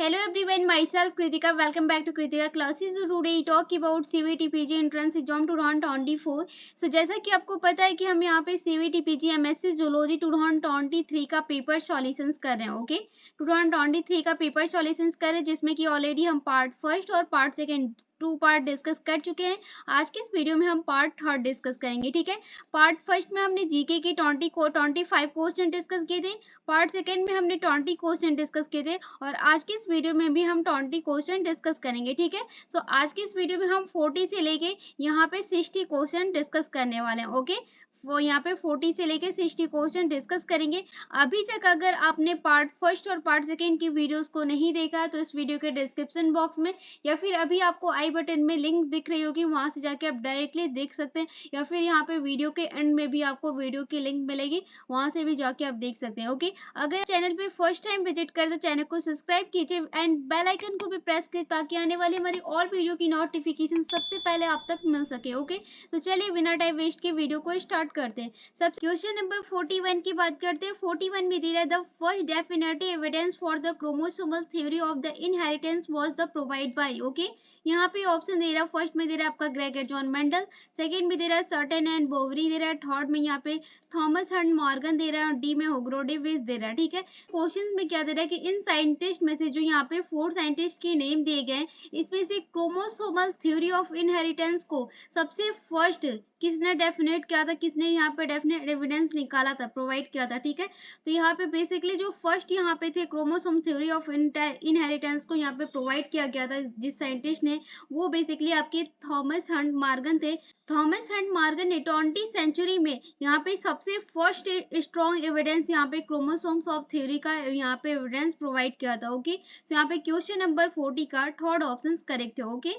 Hello everyone, myself Kritika. Welcome back to Kritika Classes. So today we talk about CVT PG Entrance Exam 2024. So जैसा कि आपको पता है कि हम यहाँ पे CVT PG MSc Zoology 2023 का पेपर सॉल्यूशंस कर रहे हैं. ओके 2023 का पेपर सॉल्यूशंस कर रहे हैं जिसमें कि ऑलरेडी हम पार्ट फर्स्ट और पार्ट सेकेंड 2 पार्ट डिस्कस कर चुके हैं. आज के इस वीडियो में हम पार्ट थर्ड डिस्कस करेंगे. ठीक है, पार्ट फर्स्ट में हमने जीके के 25 क्वेश्चन डिस्कस किए थे. पार्ट सेकेंड में हमने 20 क्वेश्चन डिस्कस किए थे और आज की इस वीडियो में भी हम 20 क्वेश्चन डिस्कस करेंगे. ठीक है, सो आज की इस वीडियो में हम 40 से लेके यहाँ पे 60 क्वेश्चन डिस्कस करने वाले हैं. ओके, वो यहाँ पे 40 से लेके 60 क्वेश्चन डिस्कस करेंगे. अभी तक अगर आपने पार्ट फर्स्ट और पार्ट सेकेंड की वीडियोस को नहीं देखा तो इस वीडियो के डिस्क्रिप्शन बॉक्स में या फिर अभी आपको आई बटन में लिंक दिख रही होगी, वहां से जाके आप डायरेक्टली देख सकते हैं या फिर यहाँ पे वीडियो के एंड में भी आपको वीडियो की लिंक मिलेगी, वहां से भी जाके आप देख सकते हैं. ओके, अगर चैनल पे फर्स्ट टाइम विजिट कर तो चैनल को सब्सक्राइब कीजिए एंड बेल आइकन को भी प्रेस कीजिए ताकि आने वाली हमारी ऑल वीडियो की नोटिफिकेशन सबसे पहले आप तक मिल सके. ओके, तो चलिए बिना टाइम वेस्ट के वीडियो को स्टार्ट करते हैं. सब क्वेश्चन नंबर 41 की बात करते हैं. 41 में दे रहा है the first definitive evidence for the chromosomal theory of the inheritance was the provide by. Okay, यहाँ पे ऑप्शन दे रहा है. फर्स्ट में दे रहा है आपका ग्रेगर जॉन मेंडल, सेकंड में दे रहा है सर्टन एंड बोवरी दे रहा है, थर्ड में यहाँ पे थॉमस हंट मॉर्गन दे रहा है और डी में होग्रोडेविच दे रहा है. ठीक है, क्वेश्चन में क्या दे रहा है कि इन साइंटिस्ट में से जो यहाँ पे 4 साइंटिस्ट के नेम दिए गए इसमें से क्रोमोसोमल थ्योरी ऑफ इनहेरिटेंस को सबसे फर्स्ट किसने डेफिनेट किया था, किसने यहाँ पे डेफिनेट एविडेंस निकाला था, प्रोवाइड किया था. ठीक है, तो यहाँ पे बेसिकली जो फर्स्ट यहाँ पे थे क्रोमोसोम थ्योरी ऑफ इनहेरिटेंस को यहाँ पे प्रोवाइड किया गया था जिस साइंटिस्ट ने, वो बेसिकली आपके थॉमस हंट मॉर्गन थे. थॉमस हंट मॉर्गन ने 20वीं सेंचुरी में यहाँ पे सबसे फर्स्ट स्ट्रॉन्ग एविडेंस यहाँ पे क्रोमोसोम्स ऑफ थ्योरी का यहाँ पे एविडेंस प्रोवाइड किया था. ओके, तो यहाँ पे क्वेश्चन नंबर 40 का थर्ड ऑप्शन करेक्ट है. ओके,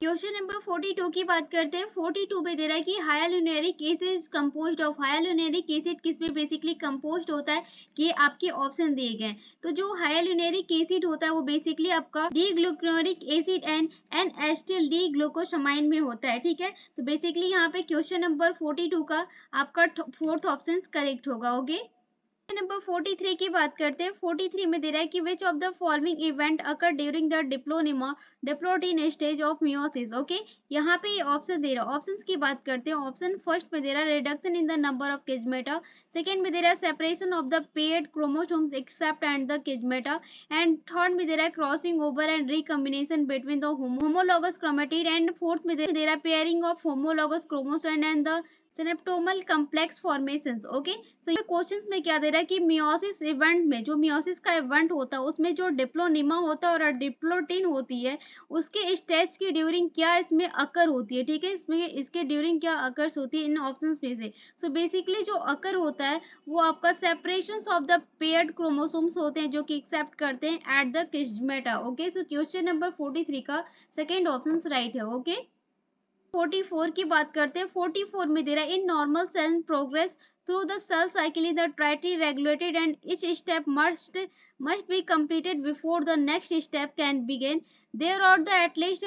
क्वेश्चन नंबर 42 की बात करते हैं. 42 में दे रहा है कि hyaluronic acid is composed of. Hyaluronic acid किसमें बेसिकली कंपोज्ड होता है कि आपके ऑप्शन दिए गए. तो जो हाइलुरोनिक एसिड होता है वो बेसिकली आपका D glucuronic acid and N acetyl D glucosamine में होता है. ठीक है, तो बेसिकली यहाँ पे क्वेश्चन नंबर 42 का आपका फोर्थ ऑप्शन करेक्ट होगा. ओके, नंबर 43 की बात करते हैं. 43 में दे रहा है कि विच of the following event occur during the diplotene stage of meiosis. Okay, यहाँ पे ये ऑप्शन दे रहा है. ऑप्शंस की बात करते हैं. ऑप्शन फर्स्ट में दे रहा है reduction in the number of chiasmata, second में दे रहा है separation of the paired chromosomes except and the chiasmata, and third में दे रहा है crossing over and recombination between the homologous chromatid, and fourth में दे रहा है pairing of homologous chromosome and the synaptonemal complex formations. Okay, तो ये क्वेश्चंस में क्या दे रहा है कि मियोसिस इवेंट में, जो मियोसिस का इवेंट होता है उसमें जो डिप्लोनिमा होता है और डिप्लोटिन होती है उसके स्टेज की ड्यूरिंग क्या इसमें अकर होती है. ठीक है, इसमें इसके ड्यूरिंग क्या अकर्स होती है इन ऑप्शंस में से. सो बेसिकली जो अकर होता है वो आपका separation of the paired chromosomes होते हैं जो कि एक्सेप्ट करते हैं at the chiasmata. Okay, so question number 43 का सेकेंड ऑप्शन राइट है. ओके, 44 की बात करते हैं. 44 में दे रहा है in normal cell progress through the cell cycle is the tightly regulated and each step must be completed before the next step can begin. There are the at least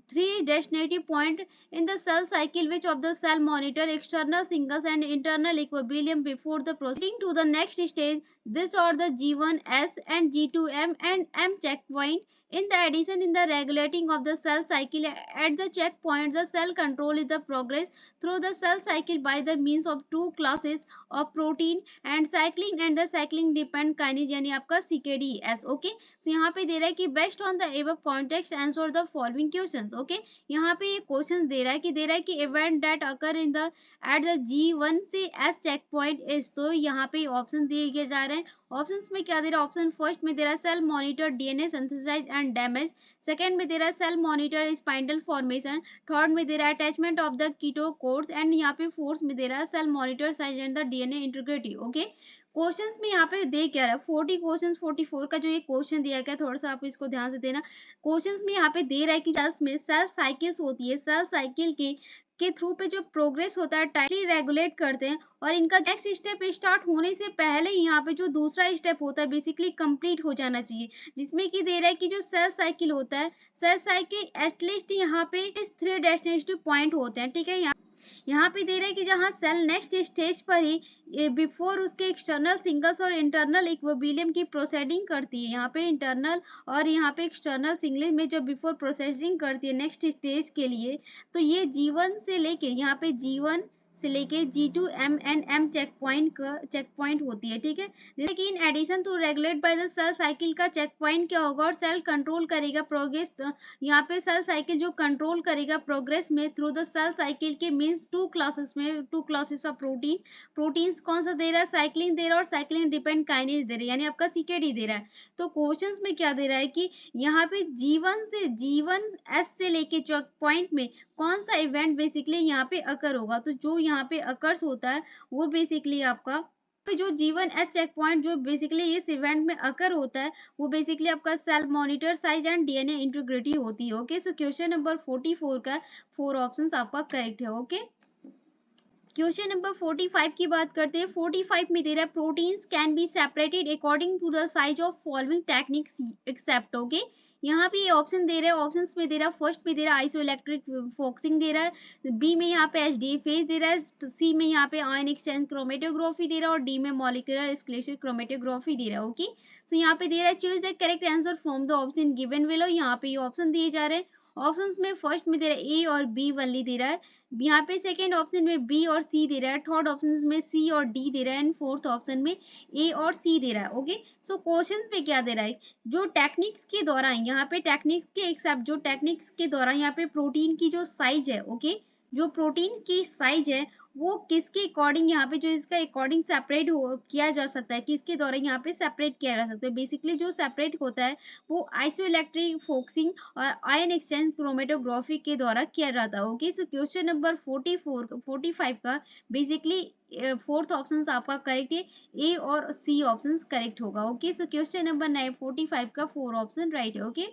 3 destinative point in the cell cycle which of the cell monitor external singles and internal equilibrium before the proceeding to the next stage. These are the G1, S and G2M and M checkpoint. In the addition, in the regulating of the cell cycle at the checkpoint, the cell control is the progress through the cell cycle by the means of 2 classes of protein and cycling and the cycling dependent kinase यानी आपका CKDS. Okay, तो यहाँ पे दे रहा है कि best on the above context answer the following questions. Okay, यहाँ पे ये क्वेश्चन दे रहा है कि event that occur in the at the G1 से S चेक पॉइंट इज. तो यहाँ पे ऑप्शन दिए जा रहे हैं. ऑप्शंस में क्या दे रहा है. ऑप्शन फर्स्ट में दे रहा है cell monitor DNA synthesise and damage, second में दे रहा है cell monitor spindle formation, third में दे रहा है attachment of the kinetochores and यहाँ पे फोर्थ में दे रहा है cell monitor size and the DNA integrity. Okay, questions में यहाँ पे दे क्या रहा है 40 क्वेश्चंस. 44 का जो ये क्वेश्चन दिया गया थोड़ा सा आप इसको ध्यान से देना. क्वेश्चंस में यहाँ पे दे रहा है कि सेल्स में सेल साइकिल्स होती है, सेल साइकिल के थ्रू पे जो प्रोग्रेस होता है टाइटली रेगुलेट करते हैं और इनका नेक्स्ट स्टेप स्टार्ट होने से पहले ही यहाँ पे जो दूसरा स्टेप होता है बेसिकली कंप्लीट हो जाना चाहिए, जिसमें कि दे रहा है कि जो सेल साइकिल होता है, सेल साइकिल एटलीस्ट यहाँ पे 3 डेस्टिनेशन पॉइंट होते हैं. ठीक है, यहाँ पे दे रहा है कि जहाँ सेल नेक्स्ट स्टेज पर ही बिफोर उसके एक्सटर्नल सिंगल्स और इंटरनल इक्विलिब्रियम की प्रोसेसिंग करती है। यहाँ पे इंटरनल और यहाँ पे एक्सटर्नल सिंगल में जब बिफोर प्रोसेसिंग करती है नेक्स्ट स्टेज के लिए, तो ये G1 से लेके यहाँ पे G1 से लेके G2 M and M checkpoint होती है, ठीक है। जैसे कि in addition to regulate by the cell cycle का चेक पॉइंट क्या होगा और सेल कंट्रोल करेगा प्रोग्रेस, यहाँ पे सेल साइकिल जो कंट्रोल करेगा प्रोग्रेस में थ्रू द सेल साइकिल के means two classes of proteins कौन सा दे रहा है, साइक्लिन दे रहा है और साइक्लिन डिपेंड काइनेज दे रहा है, यानी आपका सीकेडी दे रहा है। तो क्वेश्चंस में क्या दे रहा है कि यहाँ पे G1 से लेके चेक पॉइंट में कौन सा इवेंट बेसिकली यहाँ पे अकर होगा। तो जो यहाँ पे अकर्स होता है वो बेसिकली आपका जो G1S चेक पॉइंट जो बेसिकली इस इवेंट में अकर होता है वो बेसिकली आपका cell monitor size and DNA integrity होती है। ओके, सो क्वेश्चन नंबर 44 का 4 ऑप्शंस आपका करेक्ट है। ओके, क्वेश्चन नंबर 45 की बात करते हैं। 45 में दे रहा है proteins can be separated according to the size of following techniques except. Okay, यहाँ पे ये ऑप्शन दे रहा है, ऑप्शंस में दे रहा है, फर्स्ट में दे रहा है आइसोइलेक्ट्रिक फोकसिंग दे रहा है, बी में यहाँ पे एचडी फेज दे रहा है, सी में यहाँ पे आयन एक्सचेंज क्रोमेटोग्राफी दे रहा है और डी में मॉलिक्यूलर स्केलेटल क्रोमेटोग्राफी दे रहा है। ओके, तो यहाँ पे दे रहा है choose the correct answer from the option given below. यहाँ पे ये ऑप्शन दिए जा रहे हैं। ऑप्शंस में फर्स्ट में दे रहा है ए और बी वनली दे रहा है, यहाँ पे सेकेंड ऑप्शन में बी और सी दे रहा है, थर्ड ऑप्शन में सी और डी दे रहा है एंड फोर्थ ऑप्शन में ए और सी दे रहा है। ओके, सो क्वेश्चंस में क्या दे रहा है, जो टेक्निक्स के दौरान यहाँ पे टेक्निक्स के एक्सेप्ट जो टेक्निक्स के दौरान यहाँ पे प्रोटीन की जो साइज है, ओके, जो प्रोटीन की साइज है वो किसके अकॉर्डिंग यहाँ पे जो इसका अकॉर्डिंग सेपरेट किया जा सकता है, किसके द्वारा यहाँ पे सेपरेट किया जा सकता है। बेसिकली जो सेपरेट होता है वो आइसोइलेक्ट्रिक फोकसिंग और आयन एक्सचेंज क्रोमेटोग्राफी के द्वारा किया जाता है। ओके, सो क्वेश्चन नंबर 45 का बेसिकली फोर्थ ऑप्शन आपका करेक्ट है, ए और सी ऑप्शन करेक्ट होगा। ओके, सो क्वेश्चन नंबर 45 का 4 ऑप्शन राइट है। ओके,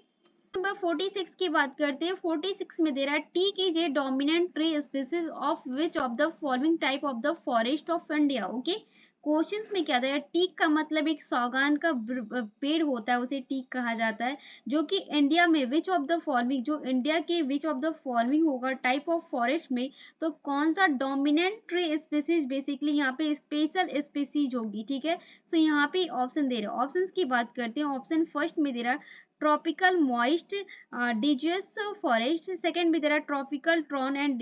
नंबर 46 की बात करते हैं। 46 में दे रहा है teak is a dominant tree species of which of the following type of the forest of India. Okay, questions में क्या दे रहा है, टीक का मतलब एक सौगान का पेड़ होता है, उसे टीक कहा जाता है, जो कि इंडिया में विच ऑफ द फॉलोइंग जो इंडिया के विच ऑफ द फॉलोइंग होगा टाइप ऑफ फॉरेस्ट में, तो कौन सा डोमिनेंट ट्री स्पीसीज बेसिकली यहाँ पे स्पेशल स्पीसीज होगी। ठीक है, सो यहाँ पे ऑप्शन दे रहा है, ऑप्शन की बात करते हैं। ऑप्शन फर्स्ट में दे रहा है tropical moist deciduous forest, second में दे रहा है tropical thorn and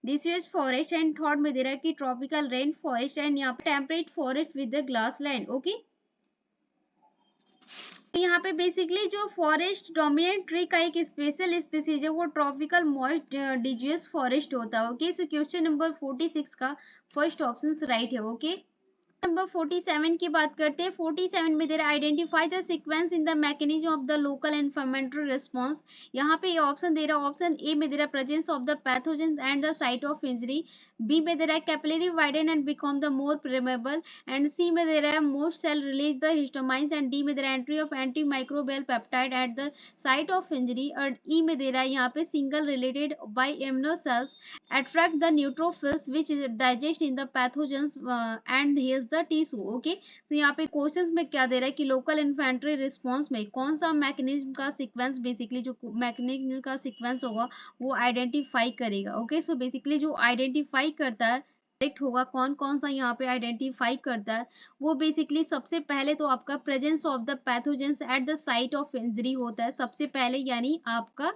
deciduous forest and third में दे रहा है कि ट्रॉपिकल रेन फॉरेस्ट एंड यहाँ पे temperate forest with the glass land. Okay, यहाँ पे बेसिकली जो फॉरेस्ट डोमिनेंट ट्री का एक स्पेशल स्पीसीज है वो ट्रॉपिकल मॉइस्ट डिजियस फॉरेस्ट होता है। ओके, सो क्वेश्चन नंबर 46 का फर्स्ट ऑप्शन राइट है। ओके, नंबर 47 की बात करते हैं। 47 में दे रहा है identify the sequence in the mechanism of the local inflammatory response. यहाँ पे ये ऑप्शन दे रहा है, ऑप्शन ए में दे रहा है presence of the pathogen and the site of injury, B में दे रहा है capillary widen and become the more permeable and C में दे रहा है mast cell release the histamines and D में दे रहा है entry of anti microbial peptide at the site of injury और ई में दे रहा है यहाँ पे signal related by immuno cells attract the neutrophils which is digest in the pathogens and heals the tissue। Okay, तो यहाँ पे क्वेश्चंस में क्या दे रहा है कि लोकल इन्फेंट्री रिस्पांस में कौन सा मैकेनिज्म का सीक्वेंस बेसिकली जो मैकेनिज्म का सीक्वेंस होगा वो आइडेंटिफाई करेगा। ओके, सो बेसिकली जो आइडेंटिफाई करता है करेक्ट होगा, कौन कौन सा यहाँ पे आइडेंटिफाई करता है, वो बेसिकली सबसे पहले तो आपका presence of the pathogens eight the site of injury होता है सबसे पहले, यानी आपका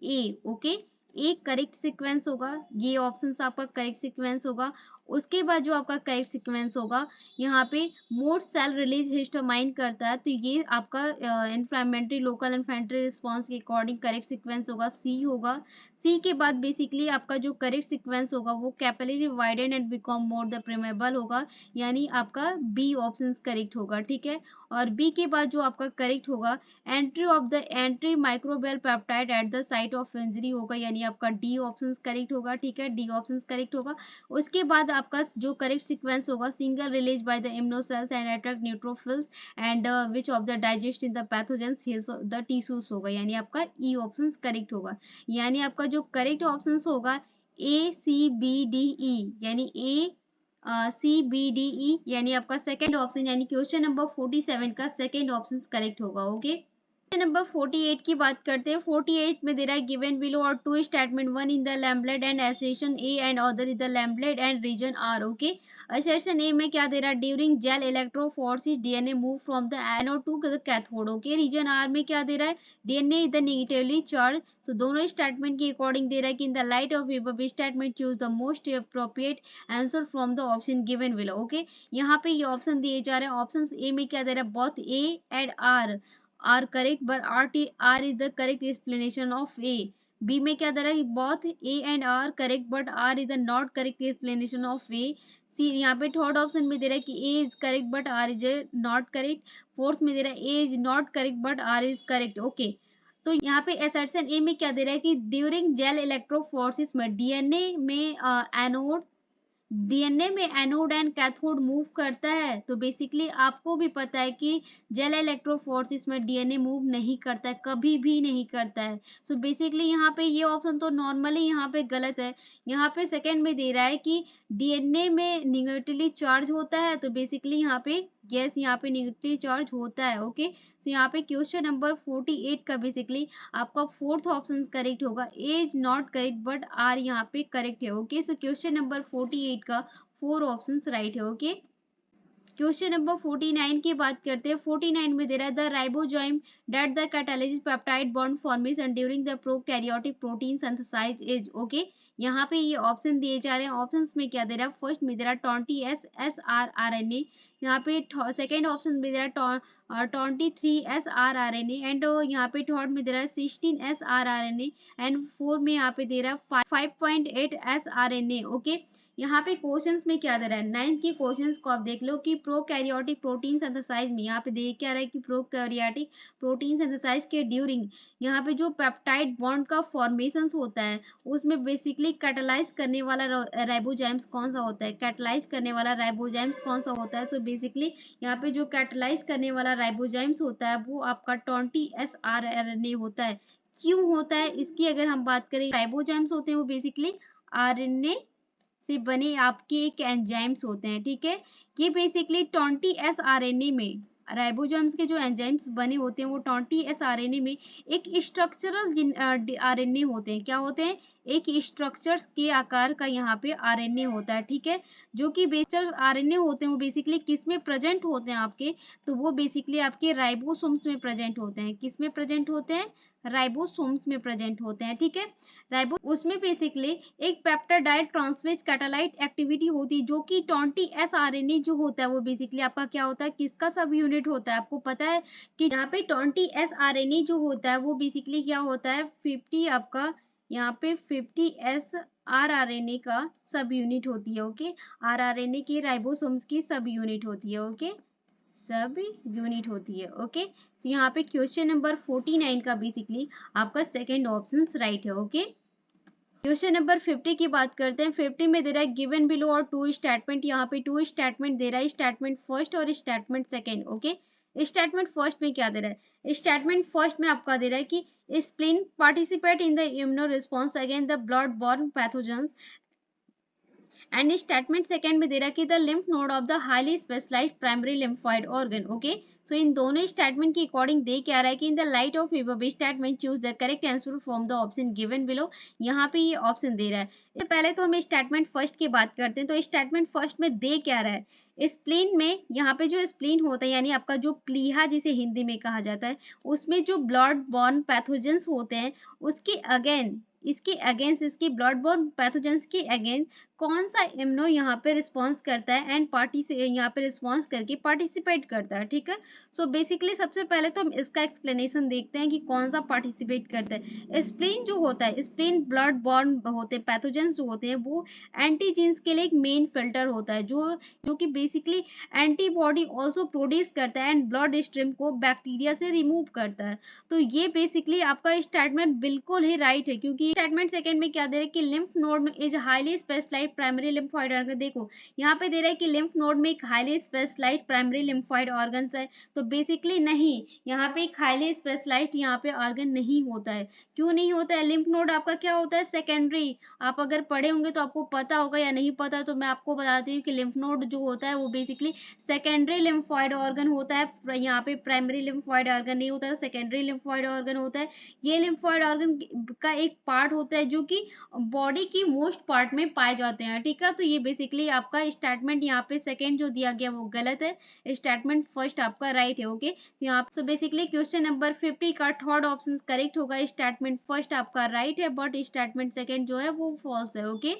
ए। ओके, एक करेक्ट सीक्वेंस होगा, ये ऑप्शन आपका करेक्ट सीक्वेंस होगा। उसके बाद जो आपका करेक्ट सीक्वेंस होगा यहाँ पे मोस्ट सेल रिलीज हिस्टामाइन करता है, तो ये आपका इन्फ्लेमेटरी लोकल इन्फ्लेमेटरी रिस्पांस के अकॉर्डिंग करेक्ट सीक्वेंस होगा, सी होगा। सी के बाद बेसिकली आपका जो करेक्ट सीक्वेंस होगा वो capillary widen and become more the permeable होगा, यानी आपका बी ऑप्शन करेक्ट होगा। ठीक है, और बी के बाद जो आपका करेक्ट होगा entry of the entry microbial peptide at the site of injury होगा, यानी आपका डी ऑप्शन करेक्ट होगा। ठीक है, डी ऑप्शन करेक्ट होगा। उसके बाद आपका जो करेक्ट सीक्वेंस होगा signal release by the immuno cells and attract neutrophils and which of the digest in the pathogens heals the tissues होगा, यानी आपका ई ऑप्शन करेक्ट होगा। यानी आपका जो करेक्ट ऑप्शन होगा ए सी बी डी ई, यानी ए सी बी डी ई, यानी आपका सेकेंड ऑप्शन यानी क्वेश्चन नंबर 47 का सेकेंड ऑप्शन करेक्ट होगा। ओके, नंबर 48 की बात करते हैं। 48 में दे रहा है गिवन बिलो और two statement, one in the labelled and assertion A and other in the labelled and reason R. Okay, assertion A में क्या दे रहा है, during gel electrophoresis DNA move from the anode to the cathode. Okay, reason R में क्या दे रहा है, DNA is the negatively charge. तो दोनों स्टेटमेंट के अकॉर्डिंग दे रहा है कि in the light of above statement choose the most appropriate answer from the option given below. Okay, यहाँ पे ये ऑप्शन दिए जा रहे हैं। ऑप्शन ए में क्या दे रहा है, both A and R are correct but R is the correct explanation of A. B में क्या दे रहा है, both A and R correct but R is the not correct explanation of A. C यहाँ पे थर्ड ऑप्शन में दे रहा है कि A is correct but R is not correct. Fourth में दे रहा है A is not correct but R is correct. Okay, तो यहाँ पे असर्शन ए में क्या दे रहा है कि ड्यूरिंग जेल इलेक्ट्रोफोरेसिस में डीएनए में एनोड, डीएनए में एनोड एंड कैथोड मूव करता है। तो बेसिकली आपको भी पता है कि जेल इलेक्ट्रोफोरेसिस में डीएनए मूव नहीं करता है, कभी भी नहीं करता है। सो बेसिकली यहाँ पे ये ऑप्शन तो नॉर्मली यहाँ पे गलत है। यहाँ पे सेकंड में दे रहा है कि डीएनए में निगेटिवली चार्ज होता है। तो बेसिकली यहाँ पे यस, यहाँ पे निगेटिवली चार्ज होता है। ओके, तो यहाँ पे क्वेश्चन नंबर 48 का बेसिकली आपका फोर्थ ऑप्शन करेक्ट होगा। A is not correct but R यहाँ पे करेक्ट है। ओके, सो क्वेश्चन नंबर 48 का 4 ऑप्शंस राइट है। ओके, क्वेश्चन नंबर 49 की बात करते हैं। 49 में दे रहा है the ribosome that the catalysis peptide bond formation during the prokaryotic protein synthesise is. Okay, यहाँ पे ये ऑप्शन दिए जा रहे हैं। ऑप्शंस में क्या दे रहा है, फर्स्ट में दे रहा है 20 srRNA, यहाँ पे सेकेंड ऑप्शन में दे रहा है 23 srRNA एंड यहाँ पे थर्ड में दे रहा है 16 srRNA एंड फोर्थ में यहाँ पे दे रहा है 5.8 srNA। ओके, यहाँ पे क्वेश्चंस में क्या दे रहा है, नाइन्थ के क्वेश्चंस को आप देख लो कि प्रोकैरियोटिक प्रोटीन सिंथेसाइज में यहाँ पे देख क्या रहा है कि प्रोकैरियोटिक प्रोटीन सिंथेसाइज के ड्यूरिंग यहाँ पे जो पेप्टाइड बॉन्ड का फॉर्मेशंस होता है उसमें बेसिकली कैटालाइज करने वाला राइबोसोम्स कौन सा होता है, कैटालाइज करने वाला राइबोसोम्स कौन सा होता है। तो बेसिकली यहाँ पे जो कैटालाइज करने वाला राइबोसोम्स होता है वो आपका 20 srRNA होता है। क्यों होता है इसकी अगर हम बात करें, राइबोसोम्स होते हैं वो बेसिकली आरएनए से बने आपके एक एंजाइम्स होते हैं। ठीक है, ये बेसिकली 20 srna में राइबोसोम्स के जो एंजाइम्स बने होते हैं वो 20 srna में एक स्ट्रक्चरल आरएनए होते हैं। क्या होते हैं, एक स्ट्रक्चर्स के आकार का यहाँ पे आरएनए होता है। ठीक है, जो कि बेस्टर आरएनए होते हैं वो बेसिकली किस में प्रेजेंट होते हैं आपके, तो वो बेसिकली आपके राइबोसोम्स में प्रेजेंट होते हैं। किस में प्रेजेंट होते हैं, राइबोसोम्स में प्रेजेंट होते हैं। ठीक है, राइबो उसमें बेसिकली एक पेप्टाइड ट्रांसफेज कैटालाइट एक्टिविटी होती है जो कि 20 srna जो होता है वो बेसिकली आपका क्या होता है, किसका सब यूनिट होता है। आपको पता है कि यहाँ पे 20 srna जो होता है वो बेसिकली क्या होता है, 50 आपका यहाँ पे 50 srRNA का सब यूनिट होती है। ओके, rRNA की राइबोसोम्स की सब यूनिट होती है। ओके, सब यूनिट होती है। ओके, तो यहाँ पे क्वेश्चन नंबर 49 का बेसिकली आपका सेकंड ऑप्शन राइट है। ओके, क्वेश्चन नंबर 50 की बात करते हैं। 50 में दे रहा है गिवन बिलो और टू स्टेटमेंट, यहाँ पे टू स्टेटमेंट दे रहा है, स्टेटमेंट फर्स्ट और statement second. Okay, statement first में क्या दे रहा है, स्टेटमेंट फर्स्ट में आपका दे रहा है कि spleen participate in the immuno response against the blood borne pathogens and statement second में दे रहा है कि the lymph node of the highly specialised primary lymphoid organ. Okay, so in दोनों स्टेटमेंट के अकॉर्डिंग दे क्या रहा है कि in the light of above statement choose the correct answer from the option given below. यहाँ पे ये ऑप्शन दे रहा है। इससे पहले तो हम स्टेटमेंट फर्स्ट की बात करते हैं। तो स्टेटमेंट फर्स्ट में दे क्या रहा है, स्प्लीन में यहाँ पे जो स्प्लीन होता है यानी आपका जो प्लीहा जिसे हिंदी में कहा जाता है उसमें जो ब्लड बॉर्न पैथोजेंस होते हैं उसके अगेन इसके अगेंस्ट इसकी ब्लड बॉर्न पैथोजेंस के अगेंस्ट कौन सा इम्यूनो यहाँ पे रिस्पॉन्स करता है एंड पार्टी से यहाँ पे रिस्पॉन्स करके पार्टिसिपेट करता है। ठीक है, सो बेसिकली सबसे पहले तो हम इसका एक्सप्लेनेशन देखते हैं कि कौन सा पार्टिसिपेट करता है। स्प्लीन जो होता है, स्प्लीन ब्लड बॉर्न होते हैं पैथोजेंस जो होते हैं वो एंटीजीन्स के लिए एक मेन फिल्टर होता है जो कि बेसिकली एंटीबॉडी ऑल्सो प्रोड्यूस करता है एंड ब्लड स्ट्रीम को बैक्टीरिया से रिमूव करता है। तो ये बेसिकली आपका स्टेटमेंट बिल्कुल ही राइट है क्योंकि स्टेटमेंट सेकंड में क्या दे रहा है कि lymph node is highly specialised primary lymphoid organ. देखो यहाँ पे दे रहा है कि लिम्फ नोड में एक highly specialised primary lymphoid organ है, तो बेसिकली नहीं, यहाँ पे एक हाईली स्पेशलाइज्ड यहाँ पे ऑर्गन नहीं होता है। क्यों नहीं होता है? लिम्फ नोड आपका क्या होता है? सेकेंडरी। आप अगर पढ़े होंगे तो आपको पता होगा, या नहीं पता तो मैं आपको बताती हूँ कि लिम्फ नोड जो होता है वो बेसिकली सेकेंडरी लिम्फोइड ऑर्गन होता है। यहाँ पे प्राइमरी लिम्फोइड ऑर्गन नहीं होता है, सेकेंडरी लिम्फोइड ऑर्गन होता है। ये लिम्फोइड ऑर्गन का एक पार्ट होता है जो कि बॉडी की मोस्ट पार्ट में पाए जाते हैं, ठीक है। तो ये बेसिकली आपका स्टेटमेंट यहाँ पे सेकेंड जो दिया गया वो गलत है, स्टेटमेंट फर्स्ट आपका राइट है। ओके, तो यहाँ सो बेसिकली क्वेश्चन नंबर 50 का थर्ड ऑप्शन करेक्ट होगा, स्टेटमेंट फर्स्ट आपका राइट है बट स्टेटमेंट सेकेंड जो है वो फॉल्स है। ओके,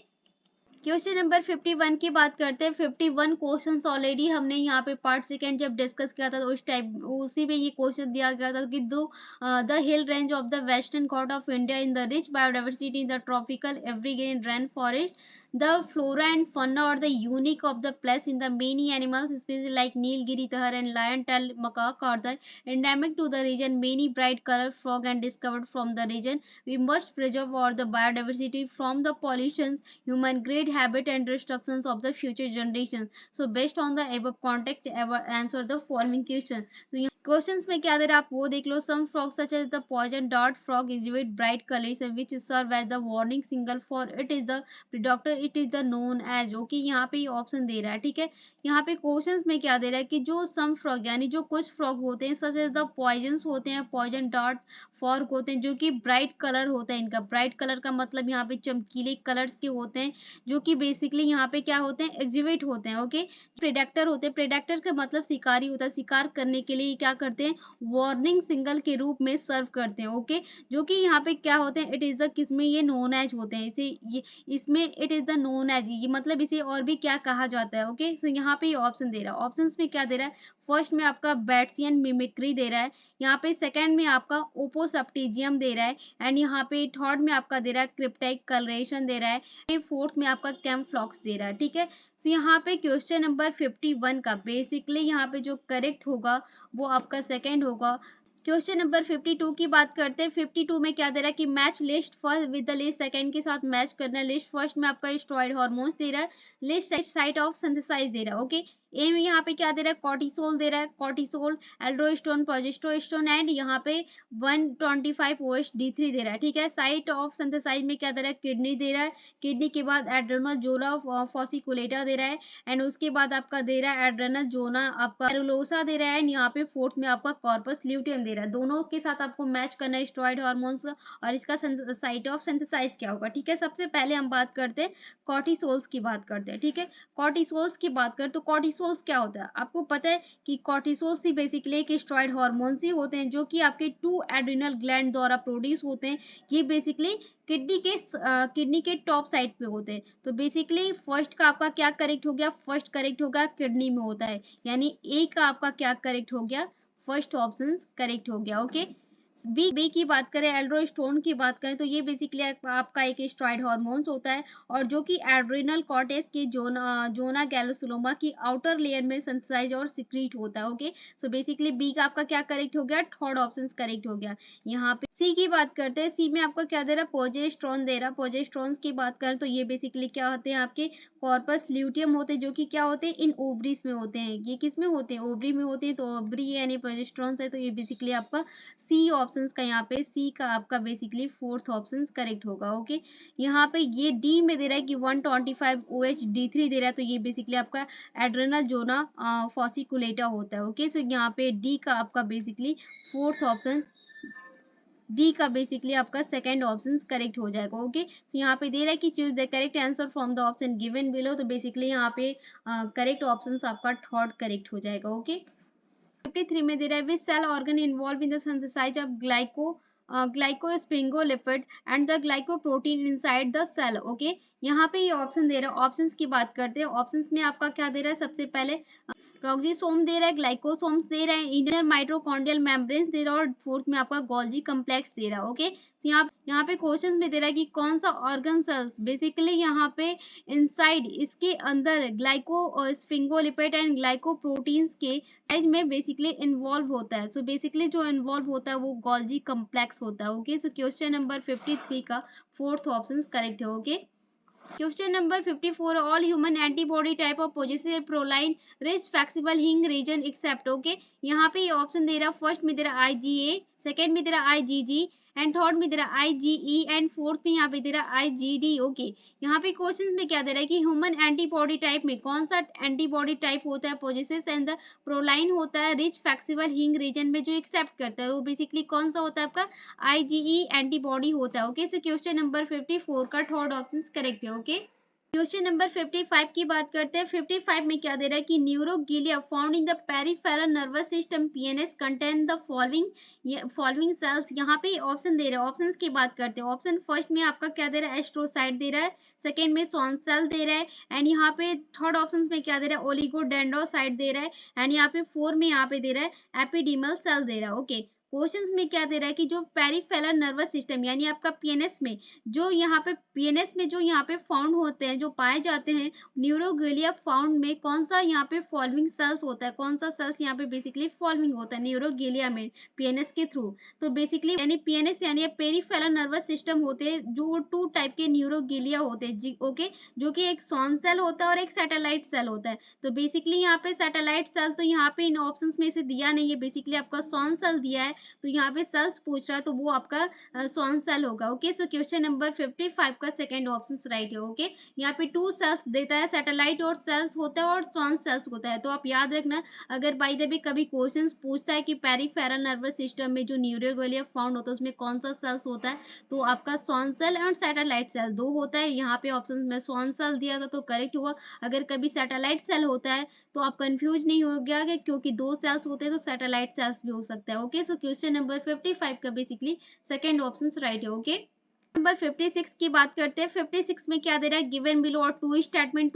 क्वेश्चन नंबर 51 की बात करते हैं। 51 क्वेश्चंस ऑलरेडी हमने यहाँ पे पार्ट सेकेंड जब डिस्कस किया था तो उस टाइम उसी में ये क्वेश्चन दिया गया था कि the hill range of the western Ghat of India in the rich biodiversity in the tropical evergreen rain forest, the flora and fauna or the unique of the place in the many animals species like Nilgiri tahar and lion-tailed macaque are the endemic to the region. Many bright color frog and discovered from the region. We must preserve our the biodiversity from the pollutions, human great habit and destructions of the future generations. So based on the above context, answer the following question. तो questions में क्या दे रहा है आप वो देख लो। Some frog such as the poison dart frog exhibit bright colors which serve as the warning signal for it is the predator it is the known as। Okay, यहाँ पे ऑप्शन दे रहा है, ठीक है। यहाँ पे क्वेश्चंस में क्या दे रहा है कि जो सम फ्रॉग यानी जो कुछ फ्रॉग होते हैं सच एज द पॉइजन्स होते हैं, पॉइजन डार्ट फ्रॉग होते हैं जो कि ब्राइट कलर होता है इनका। ब्राइट कलर का मतलब यहाँ पे चमकीले कलर्स के होते हैं जो कि बेसिकली यहाँ पे क्या होते हैं? एग्जिबिट होते हैं। ओके, प्रेडेक्टर होते हैं, प्रेडेक्टर का मतलब शिकारी होता है, शिकार करने के लिए क्या करते हैं? वार्निंग सिग्नल के रूप में सर्व करते हैं। ओके, जो कि यहाँ पे क्या होते हैं? इट इज द किसमें ये नोन एज होते हैं, इसे ये इसमें it is the known as, ये मतलब इसे और भी क्या कहा जाता है। ओके, सो यहाँ पे ये ऑप्शन दे रहा है। ऑप्शंस में क्या दे रहा है? फर्स्ट में आपका बैट्सियन मिमिक्री दे रहा है, यहाँ पे सेकंड में आपका ओपोसप्टिजियम दे रहा है, एंड यहाँ पे थर्ड में आपका दे रहा है क्रिप्टाइक कलरेशन दे रहा है, फोर्थ में आपका कैमफ्लॉक्स दे रहा है, ठीक है। सो यहाँ पे क्वेश्चन नंबर 51 का बेसिकली यहाँ पे जो करेक्ट होगा वो आपका सेकंड होगा। क्वेश्चन नंबर 52 की बात करते हैं। 52 में क्या दे रहा है कि match list first with the list second के साथ मैच करना है। लिस्ट फर्स्ट में आपका स्टेरॉइड हार्मोन्स दे रहा है, लिस्ट साइट ऑफ सिंथेसाइज दे रहा है। ओके, ए में यहाँ पे क्या दे रहा है? कॉर्टिसोल दे रहा है, कॉर्टिसोल, एल्ड्रोस्टेरोन, प्रोजेस्टेरोन एंड यहाँ पे 125 OH-D3 दे रहा है, ठीक है। साइट ऑफ सिंथेसाइज में क्या दे रहा है? किडनी दे रहा है, किडनी के बाद एड्रेनल जोला फॉसिकुलेटा दे रहा है, एंड उसके बाद आपका दे रहा है एड्रेनल जोना आपका एरुलोसा दे रहा है, एंड यहाँ पे फोर्थ में आपका कॉर्पस ल्यूटियम दे रहा है। दोनों के साथ आपको मैच करना है स्टेरॉइड हार्मोन्स और इसका साइट ऑफ सिंथेसाइज क्या होगा, ठीक है। सबसे पहले हम बात करते हैं कॉर्टिसोल्स की बात करते हैं, ठीक है। कॉर्टिसोल्स की बात करें तो कॉर्टिसोल्स क्या होता है? आपको पता है कि कॉर्टिसोल्स ही बेसिकली एक स्टेरॉइड हार्मोन्स ही होते हैं जो कि आपके 2 एड्रिनल ग्लैंड द्वारा प्रोड्यूस होते हैं। ये बेसिकली किडनी के टॉप साइड पे होते हैं। तो बेसिकली फर्स्ट का आपका क्या करेक्ट हो गया? फर्स्ट करेक्ट हो गया, किडनी में होता है, यानी ए का आपका क्या करेक्ट हो गया? फर्स्ट ऑप्शन करेक्ट हो गया। ओके, बी की बात करें, एल्ड्रोस्टेरोन की बात करें तो ये बेसिकली आपका एक स्टेरॉइड हार्मोन्स होता है और जो कि एड्रिनल कॉर्टेक्स के जोना गैलोसोलोमा की आउटर लेयर में सिंथेसाइज और सिक्रीट होता है। ओके, सो बेसिकली बी का आपका क्या करेक्ट हो गया? थर्ड ऑप्शन करेक्ट हो गया। यहाँ पे सी की बात करते हैं। सी में आपका क्या दे रहा है? प्रोजेस्टेरोन दे रहा है। प्रोजेस्टेरोन की बात करें तो ये बेसिकली क्या होते हैं? आपके कॉर्पस ल्यूटियम होते हैं जो कि क्या होते हैं? इन ओवरीज में होते हैं। ये किस में होते हैं? ओवरी में होते हैं। तो ओवरी यानी प्रोजेस्टेरोन है, तो ये बेसिकली आपका सी ऑप्शन का यहाँ पे सी का आपका बेसिकली फोर्थ ऑप्शन करेक्ट होगा। ओके, यहाँ पे ये डी में दे रहा है कि 125 OH-D3 दे रहा है, तो ये बेसिकली आपका एड्रेनल जोना फॉसिकुलेटा होता है। ओके, सो यहाँ पे डी का आपका बेसिकली फोर्थ ऑप्शन, डी का बेसिकली आपका सेकंड ऑप्शन करेक्ट हो जाएगा। ओके, तो यहाँ पे दे रहा है कि choose the correct answer from the option given below, तो बेसिकली यहाँ पे करेक्ट ऑप्शन आपका थर्ड करेक्ट हो जाएगा। ओके, 53 में दे रहा है which cell organ involve in the synthesise of glycosphingolipid and the glycoprotein inside the cell. Okay, यहाँ पे ये ऑप्शन दे रहा है। ऑप्शंस की बात करते हैं। ऑप्शंस में आपका क्या दे रहा है? सबसे पहले प्रोक्सिसोम दे रहा है, ग्लाइकोसोम्स दे रहा है, इनर माइटोकॉन्ड्रियल मेम्ब्रेन्स दे रहा है, और फोर्थ में आपका गोल्जी कम्प्लेक्स दे रहा है। ओके, तो यहाँ पे क्वेश्चन में दे रहा है कि कौन सा ऑर्गन सेल्स बेसिकली यहाँ पे इनसाइड इसके अंदर ग्लाइको स्फिंगोलिपिड एंड ग्लाइकोप्रोटीन्स के साइज में बेसिकली इन्वॉल्व होता है। सो बेसिकली जो इन्वॉल्व होता है वो गोल्जी कम्प्लेक्स होता है। ओके, सो क्वेश्चन नंबर 53 का फोर्थ ऑप्शन करेक्ट है। Okay, question number 54, all human antibody type of possessive proline rich flexible हिंग रीजन एक्सेप्ट। ओके, यहाँ पे ये ऑप्शन दे रहा है, फर्स्ट में दे रहा है IgA, सेकंड में दे रहा है IgG एंड थर्ड में दे रहा है IgE एंड फोर्थ में यहाँ पे दे रहा है IgD। ओके, यहाँ पे क्वेश्चन में क्या दे रहा है कि ह्यूमन एंटीबॉडी टाइप में कौन सा एंटीबॉडी टाइप होता है पोजेसिव एंड द प्रोलाइन होता है रिच फ्लेक्सिबल हिंग रीजन में जो एक्सेप्ट करता है, वो बेसिकली कौन सा होता है आपका IgE एंटीबॉडी होता है। ओके, सो क्वेश्चन नंबर 54 का थर्ड ऑप्शन करेक्ट है। ओके, क्वेश्चन नंबर 55 की बात करते हैं। 55 में क्या दे रहा है कि neuroglia found in the peripheral nervous system PNS contain the following sales. यहाँ पे ऑप्शन दे रहा है, ऑप्शंस की बात करते हैं। ऑप्शन फर्स्ट में आपका क्या दे रहा है, एस्ट्रोसाइट दे रहा है, सेकंड में सॉन सेल दे रहा है एंड यहाँ पे थर्ड ऑप्शन में क्या दे रहा है, ओलिगोडेंड्रोसाइट दे रहा है एंड यहाँ पे फोर में यहाँ पे दे रहा है एपिडीमल सेल दे रहा है। ओके, क्वेश्चंस में क्या दे रहा है कि जो पेरिफेरल नर्वस सिस्टम यानी आपका PNS में जो यहाँ पे PNS में जो यहाँ पे फाउंड होते हैं, जो पाए जाते हैं, न्यूरोग्लिया फाउंड में कौन सा यहाँ पे फॉलोइंग सेल्स होता है, कौन सा सेल्स यहाँ पे बेसिकली फॉलोइंग होता है न्यूरोग्लिया में PNS के थ्रू। तो बेसिकली यानी PNS यानी पेरिफेरल नर्वस सिस्टम होते हैं, जो टू टाइप के न्यूरोग्लिया होते हैं। ओके, जो कि एक सॉन सेल होता है और एक सैटेलाइट सेल होता है। तो बेसिकली यहाँ पे सैटेलाइट सेल तो यहाँ पे इन ऑप्शंस में से दिया नहीं है, बेसिकली आपका सॉन सेल दिया है, तो यहाँ पे सेल्स पूछ रहा है तो वो आपका सॉन सेल होगा। ओके, सो क्वेश्चन नंबर 55 का सेकंड ऑप्शन राइट है। ओके, यहाँ पे टू सेल्स देता है, सैटेलाइट और सेल्स होता है और सॉन सेल्स होता है। तो आप याद रखना, अगर बाय द वे कभी क्वेश्चन पूछता है कि पेरिफेरल नर्वस सिस्टम में जो न्यूरोग्लिया फाउंड होता है उसमें कौन सा सेल्स होता है, तो आपका सॉन सेल और सैटेलाइट सेल दो होता है। यहाँ पे ऑप्शन में सॉन सेल दिया था तो करेक्ट हुआ। अगर कभी सैटेलाइट सेल होता है तो आप कंफ्यूज नहीं हो गया, क्योंकि दो सेल्स होते हैं तो सैटेलाइट सेल्स भी हो सकता है। ओके, सो क्वेश्चन नंबर 55 का बेसिकली सेकंड ऑप्शन राइट है। ओके, नंबर 56 की बात करते हैं। 56 में क्या दे रहा है, गिवन बिलो और टू स्टेटमेंट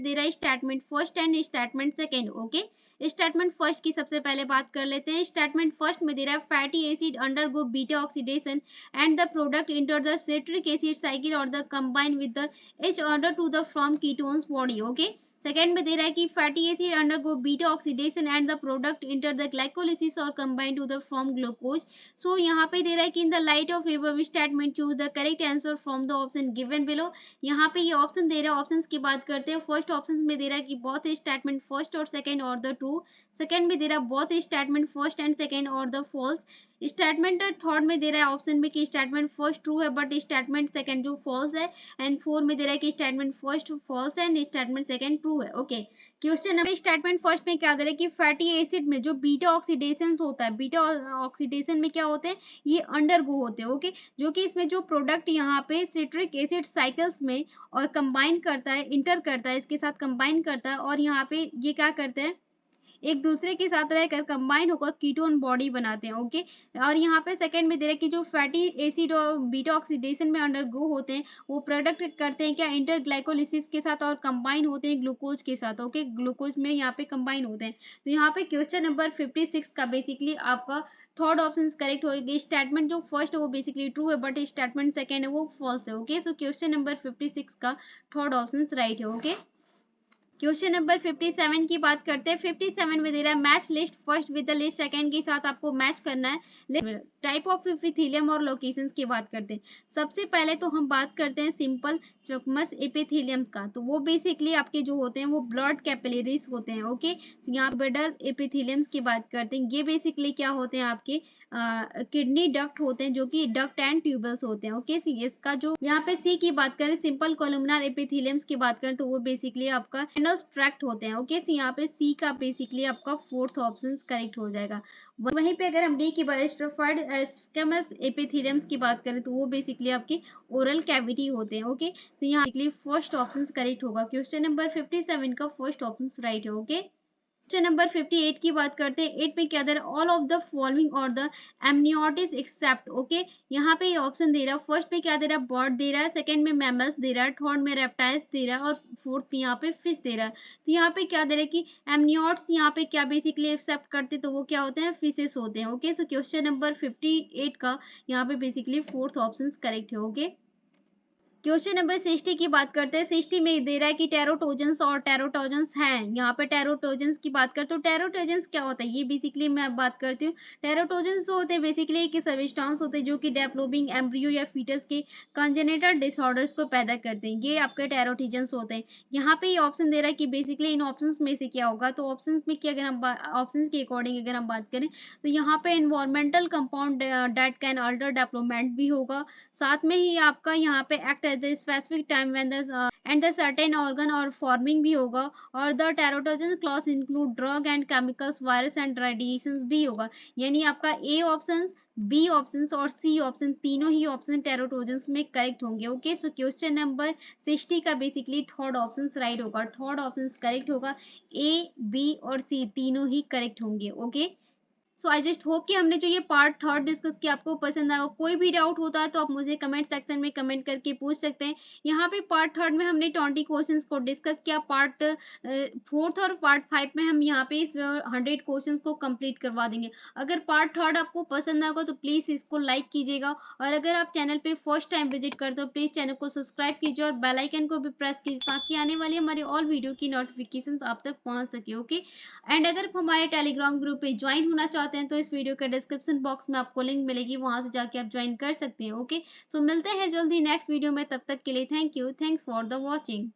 दे रहा है, statement first and statement second. Okay, statement first की सबसे पहले बात कर लेते हैं। स्टेटमेंट फर्स्ट में दे रहा है fatty acid undergo beta oxidation and the product enter the citric acid cycle और the combine with the H order to the from ketones body. Okay, second में दे रहा है कि fatty acid undergo beta oxidation and the product enter the glycolysis और combine to the from glucose. So यहाँ पे दे रहा है कि in the light of above statement choose the correct answer from the option given below. यहाँ पे ये ऑप्शन दे रहा है, ऑप्शंस की बात करते हैं। फर्स्ट ऑप्शन में दे रहा है कि बोथ स्टेटमेंट फर्स्ट और सेकंड और द ट्रू। सेकंड में दे रहा है both statement first and second और द फॉल्स। स्टेटमेंट थर्ड में दे रहा है ऑप्शन में कि स्टेटमेंट फर्स्ट ट्रू है बट स्टेटमेंट सेकंड जो फॉल्स है, एंड फोर में दे रहा है कि स्टेटमेंट फर्स्ट फॉल्स है एंड स्टेटमेंट सेकंड ट्रू है। Okay, question number statement first में क्या दे रहा है कि फैटी एसिड में जो बीटा ऑक्सीडेशन होता है, बीटा ऑक्सीडेशन में क्या होते हैं, ये अंडरगो होते हैं। ओके, जो कि इसमें जो प्रोडक्ट यहाँ पे सिट्रिक एसिड साइकिल्स में और कंबाइन करता है, इंटर करता है, इसके साथ कंबाइन करता है और यहाँ पे ये क्या करते हैं, एक दूसरे के साथ रहकर कंबाइन होकर कीटोन बॉडी बनाते हैं। ओके, और यहाँ पे सेकंड में दे रहा है कि जो फैटी एसिड और बीटा ऑक्सीडेशन में अंडरगो होते हैं वो प्रोडक्ट करते हैं क्या, इंटर ग्लाइकोलिसिस के साथ और कंबाइन होते हैं ग्लूकोज के साथ। ओके, ग्लूकोज में यहाँ पे कंबाइन होते हैं। तो यहाँ पे क्वेश्चन नंबर 56 का बेसिकली आपका थर्ड ऑप्शन करेक्ट होगी। स्टेटमेंट जो फर्स्ट है वो बेसिकली ट्रू है बट स्टेटमेंट सेकंड है वो फॉल्स है। ओके, सो क्वेश्चन नंबर 56 का थर्ड ऑप्शन राइट है। ओके, क्वेश्चन नंबर 57 की बात करते हैं। 57 में दे रहा है match list first with the list second के साथ आपको मैच करना है। टाइप ऑफ एपिथेलियम और लोकेशंस की बात करते हैं। सबसे पहले तो हम बात करते हैं सिंपल स्क्वैमस एपिथेलियम का, तो वो बेसिकली आपके जो होते हैं वो ब्लड कैपिलरीज होते हैं। ओके, तो यहाँ बेडल एपिथेलियम्स की बात करते हैं। ये बेसिकली क्या होते हैं, आपके किडनी डक्ट होते हैं, जो कि डक्ट एंड ट्यूबल्स होते हैं। ओके, सी इसका जो यहाँ पे सी की बात करें, सिंपल कोलुमनार एपिथेलियम्स की बात करें तो वो बेसिकली आपका ट्रैक्ट होते हैं। ओके, सी यहाँ पे सी का बेसिकली आपका फोर्थ ऑप्शन करेक्ट हो जाएगा। वहीं पे अगर हम डी की बात स्क्वैमस एपिथेलियम्स की बात करें तो वो बेसिकली आपके ओरल कैविटी होते हैं। ओके, तो यहाँ बेसिकली फर्स्ट ऑप्शन करेक्ट होगा। क्वेश्चन नंबर 57 का फर्स्ट ऑप्शन राइट है। ओके, क्वेश्चन नंबर 58 की बात करते हैं। 8 में क्या दे रहा है, ऑल ऑफ द फॉलोइंग और द एमनियोटिस एक्सेप्ट। ओके, यहाँ पे ये ऑप्शन दे रहा है। फर्स्ट में क्या दे रहा है, बर्ड दे रहा है, सेकंड में मैमल्स दे रहा है, थर्ड में रेप्टाइल्स दे रहा है और फोर्थ में यहाँ पे फिश दे रहा है। तो यहाँ पे क्या दे रहा है कि एमनियोट्स यहाँ पे क्या बेसिकली एक्सेप्ट करते, तो वो क्या होते हैं, फिशेस होते हैं। ओके, सो क्वेश्चन नंबर 58 का यहाँ पे बेसिकली फोर्थ ऑप्शन करेक्ट है। ओके, क्वेश्चन नंबर 60 की बात करते हैं। 60 में दे रहा है कि टेरोटोजन्स और टेरोटोजन्स हैं। यहाँ पे टेरोटोजन्स की बात करते हो, टेरोटोजन्स क्या होता है, ये बेसिकली मैं अब बात करती हूँ। टेरोटोजन्स जो होते हैं बेसिकली एक सब्सटेंस होते हैं जो कि डेवलपिंग एम्ब्रियो या फीटस के कंजेनिटल डिसऑर्डर्स को पैदा करते हैं, ये आपके टेरोटोजन्स होते हैं। यहाँ पे ये ऑप्शन दे रहा है कि बेसिकली इन ऑप्शन में से क्या होगा, तो ऑप्शन में क्या, अगर हम ऑप्शन के अकॉर्डिंग अगर हम बात करें तो यहाँ पे environmental compound that can alter development भी होगा, साथ में ही आपका यहाँ पे act at the specific time when the end the certain organ और फॉर्मिंग भी होगा, और the teratogen clause include drug and chemicals, virus and radiations भी होगा। यानी आपका ए ऑप्शन, बी ऑप्शन और सी ऑप्शन, तीनों ही ऑप्शन टेरोटोजन्स में करेक्ट होंगे। ओके, सो क्वेश्चन नंबर 60 का बेसिकली थर्ड ऑप्शन राइट होगा, थर्ड ऑप्शन करेक्ट होगा, ए बी और सी तीनों ही करेक्ट होंगे। Okay, so I just hope कि हमने जो ये पार्ट थर्ड डिस्कस किया आपको पसंद आया। कोई भी डाउट होता है तो आप मुझे कमेंट सेक्शन में कमेंट करके पूछ सकते हैं। यहाँ पे पार्ट थर्ड में हमने 20 क्वेश्चंस को डिस्कस किया, पार्ट फोर्थ और पार्ट 5 में हम यहाँ पे इस 100 क्वेश्चंस को कंप्लीट करवा देंगे। अगर पार्ट थर्ड आपको पसंद आएगा तो प्लीज़ इसको लाइक कीजिएगा, और अगर आप चैनल पे फर्स्ट टाइम विजिट करते हो प्लीज़ चैनल को सब्सक्राइब कीजिए और बेल आइकन को भी प्रेस कीजिए ताकि आने वाली हमारी ऑल वीडियो की नोटिफिकेशन आप तक पहुँच सके। ओके, एंड अगर आप हमारे टेलीग्राम ग्रुप पे ज्वाइन होना चाहते हैं तो इस वीडियो के डिस्क्रिप्शन बॉक्स में आपको लिंक मिलेगी, वहां से जाके आप ज्वाइन कर सकते हैं। ओके, सो मिलते हैं जल्दी नेक्स्ट वीडियो में, तब तक के लिए thank you, thanks for the watching.